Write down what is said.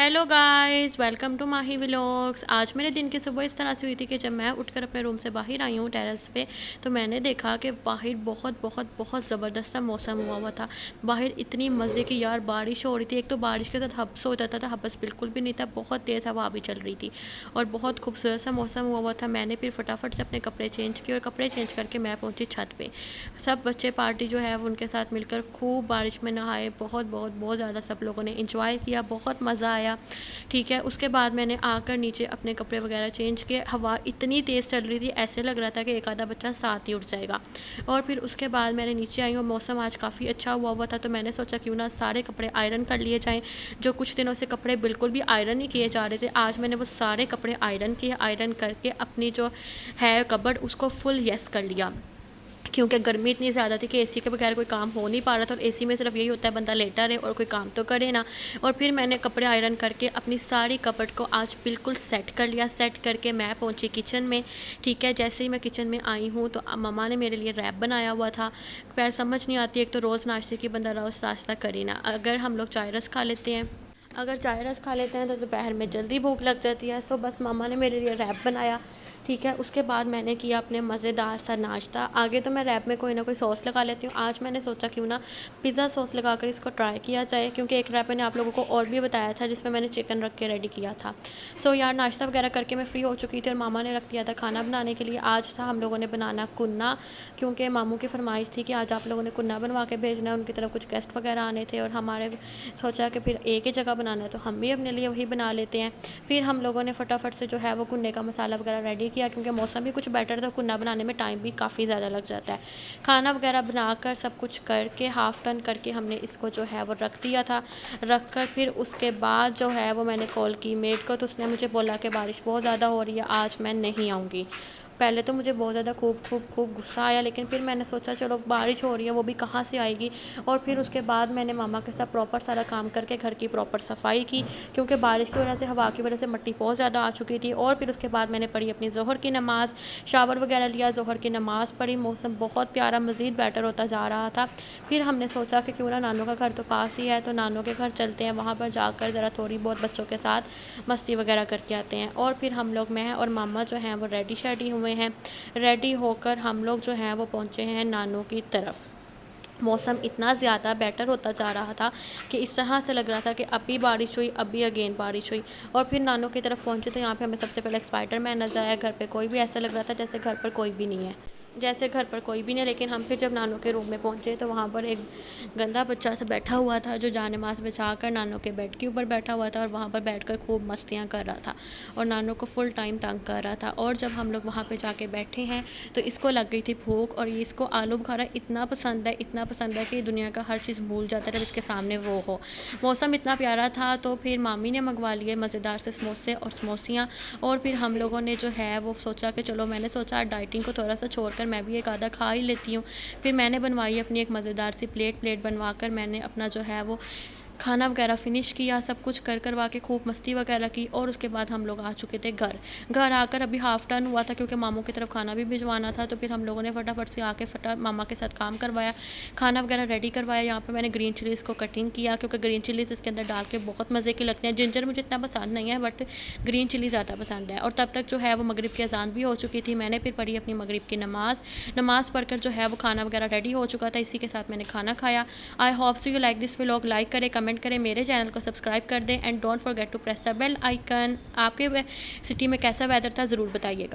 Hello guys, welcome to Mahi vlogs. आज मेरे दिन की सुबह इस तरह से हुई थी कि जब मैं उठकर अपने रूम से बाहर आई हूँ टेरेस पे, तो मैंने देखा कि बाहर बहुत बहुत बहुत ज़बरदस्त सा मौसम हुआ हुआ था। बाहर इतनी मज़े की यार बारिश हो रही थी। एक तो बारिश के साथ हब्स हो जाता था, हब्स बिल्कुल भी नहीं था, बहुत तेज़ हवा भी चल रही थी और बहुत खूबसूरत सा मौसम हुआ हुआ था। मैंने फिर फटाफट से अपने कपड़े चेंज किए और कपड़े चेंज करके मैं पहुँची छत पर। सब बच्चे पार्टी जो है वो उनके साथ मिलकर खूब बारिश में नहाए। बहुत बहुत बहुत ज़्यादा सब लोगों ने इंजॉय किया, बहुत मज़ा आया। ठीक है, उसके बाद मैंने आकर नीचे अपने कपड़े वगैरह चेंज किए। हवा इतनी तेज़ चल रही थी, ऐसे लग रहा था कि एक आधा बच्चा साथ ही उठ जाएगा। और फिर उसके बाद मैंने नीचे आई और मौसम आज काफ़ी अच्छा हुआ हुआ था, तो मैंने सोचा क्यों ना सारे कपड़े आयरन कर लिए जाएँ। जो कुछ दिनों से कपड़े बिल्कुल भी आयरन नहीं किए जा रहे थे, आज मैंने वो सारे कपड़े आयरन किए। आयरन करके अपनी जो है कबर्ड उसको फुल यस कर लिया, क्योंकि गर्मी इतनी ज़्यादा थी कि एसी के बगैर कोई काम हो नहीं पा रहा था। और एसी में सिर्फ यही होता है बंदा लेटा रहे और कोई काम तो करे ना। और फिर मैंने कपड़े आयरन करके अपनी सारी कपड़ को आज बिल्कुल सेट कर लिया। सेट करके मैं पहुंची किचन में। ठीक है, जैसे ही मैं किचन में आई हूँ तो मम्मा ने मेरे लिए रैप बनाया हुआ था। पैर समझ नहीं आती, एक तो रोज़ नाश्ते की बंदा रोज़ नाश्ता करे ना। अगर हम लोग चाय रस खा लेते हैं, अगर चाय रस खा लेते हैं तो दोपहर में जल्दी भूख लग जाती है। सो बस मामा ने मेरे लिए रैप बनाया। ठीक है, उसके बाद मैंने किया अपने मज़ेदार सा नाश्ता। आगे तो मैं रैप में कोई ना कोई सॉस लगा लेती हूँ, आज मैंने सोचा क्यों ना पिज़्ज़ा सॉस लगाकर इसको ट्राई किया जाए, क्योंकि एक रैप मैंने आप लोगों को और भी बताया था जिसमें मैंने चिकन रख के रेडी किया था। सो यार नाश्ता वगैरह करके मैं फ़्री हो चुकी थी और मामा ने रख दिया था खाना बनाने के लिए। आज था हम लोगों ने बनाना कुन्ना, क्योंकि मामू की फरमाइश थी कि आज आप लोगों ने कुन्ना बनवा के भेजना है। उनकी तरफ कुछ गेस्ट वगैरह आने थे और हमारे सोचा कि फिर एक ही जगह बनाना है तो हम भी अपने लिए वही बना लेते हैं। फिर हम लोगों ने फटाफट से जो है वो कुन्ने का मसाला वगैरह रेडी किया, क्योंकि मौसम भी कुछ बेटर था, कुन्ना बनाने में टाइम भी काफ़ी ज़्यादा लग जाता है। खाना वगैरह बनाकर सब कुछ करके हाफ़ टर्न करके हमने इसको जो है वो रख दिया था। रख कर फिर उसके बाद जो है वो मैंने कॉल की मेड को, तो उसने मुझे बोला कि बारिश बहुत ज़्यादा हो रही है, आज मैं नहीं आऊँगी। पहले तो मुझे बहुत ज़्यादा खूब गुस्सा आया, लेकिन फिर मैंने सोचा चलो बारिश हो रही है, वो भी कहाँ से आएगी। और फिर उसके बाद मैंने मामा के साथ प्रॉपर सारा काम करके घर की प्रॉपर सफाई की, क्योंकि बारिश की वजह से हवा की वजह से मिट्टी बहुत ज़्यादा आ चुकी थी। और फिर उसके बाद मैंने पढ़ी अपनी ज़ोहर की नमाज़, शावर वगैरह लिया, ज़ोहर की नमाज़ पढ़ी। मौसम बहुत प्यारा मज़ीद बेटर होता जा रहा था। फिर हमने सोचा कि क्यों ना नानों का घर तो पास ही है, तो नानों के घर चलते हैं, वहाँ पर जाकर ज़रा थोड़ी बहुत बच्चों के साथ मस्ती वगैरह करके आते हैं। और फिर हम लोग, मैं और मामा जो हैं वो रेडी शेडी हुए हैं। रेडी होकर हम लोग जो हैं वो पहुँचे हैं नानों की तरफ। मौसम इतना ज़्यादा बेटर होता जा रहा था कि इस तरह से लग रहा था कि अभी बारिश हुई, अभी अगेन बारिश हुई। और फिर नानों की तरफ पहुँचे तो यहाँ पे हमें सबसे पहले एक स्पाइडरमैन नज़र आया। घर पे कोई भी, ऐसा लग रहा था जैसे घर पर कोई भी नहीं है, जैसे घर पर कोई भी नहीं। लेकिन हम फिर जब नानों के रूम में पहुँचे तो वहाँ पर एक गंदा बच्चा सा बैठा हुआ था, जो जानेमाज़ बिछा कर नानों के बेड के ऊपर बैठा हुआ था और वहाँ पर बैठकर खूब मस्तियाँ कर रहा था और नानों को फुल टाइम तंग कर रहा था। और जब हम लोग वहाँ पे जाके बैठे हैं तो इसको लग गई थी भूख, और ये इसको आलू बुखारा इतना पसंद है, इतना पसंद है कि दुनिया का हर चीज़ भूल जाता है जब इसके सामने वो हो। मौसम इतना प्यारा था तो फिर मामी ने मंगवा लिए मज़ेदार से समोसे और समोसियाँ। और फिर हम लोगों ने जो है वो सोचा कि चलो, मैंने सोचा डाइटिंग को थोड़ा सा छोड़कर मैं भी एक आधा खा ही लेती हूँ। फिर मैंने बनवाई अपनी एक मज़ेदार सी प्लेट बनवाकर मैंने अपना जो है वो खाना वगैरह फ़िनिश किया, सब कुछ कर करवा के खूब मस्ती वगैरह की। और उसके बाद हम लोग आ चुके थे घर। घर आकर अभी हाफ़ टर्न हुआ था, क्योंकि मामू की तरफ खाना भी भिजवाना था। तो फिर हम लोगों ने फटाफट से आके मामा के साथ काम करवाया, खाना वगैरह रेडी करवाया। यहाँ पे मैंने ग्रीन चिलीज़ को कटिंग किया, क्योंकि ग्रीन चिलीज़ इसके अंदर डाल के बहुत मज़े की लगती हैं। जिंजर मुझे इतना पसंद नहीं है, बट ग्रीन चिली ज़्यादा पसंद है। और तब तक जो है वो मगरिब की अज़ान भी हो चुकी थी। मैंने फिर पढ़ी अपनी मगरिब की नमाज़ पढ़कर जो है वो खाना वगैरह रेडी हो चुका था। इसी के साथ मैंने खाना खाया। I hope so you like this vlog. Like करें, कमेंट करें, मेरे चैनल को सब्सक्राइब कर दें and don't forget to press the bell icon. आपके सिटी में कैसा वेदर था ज़रूर बताइएगा।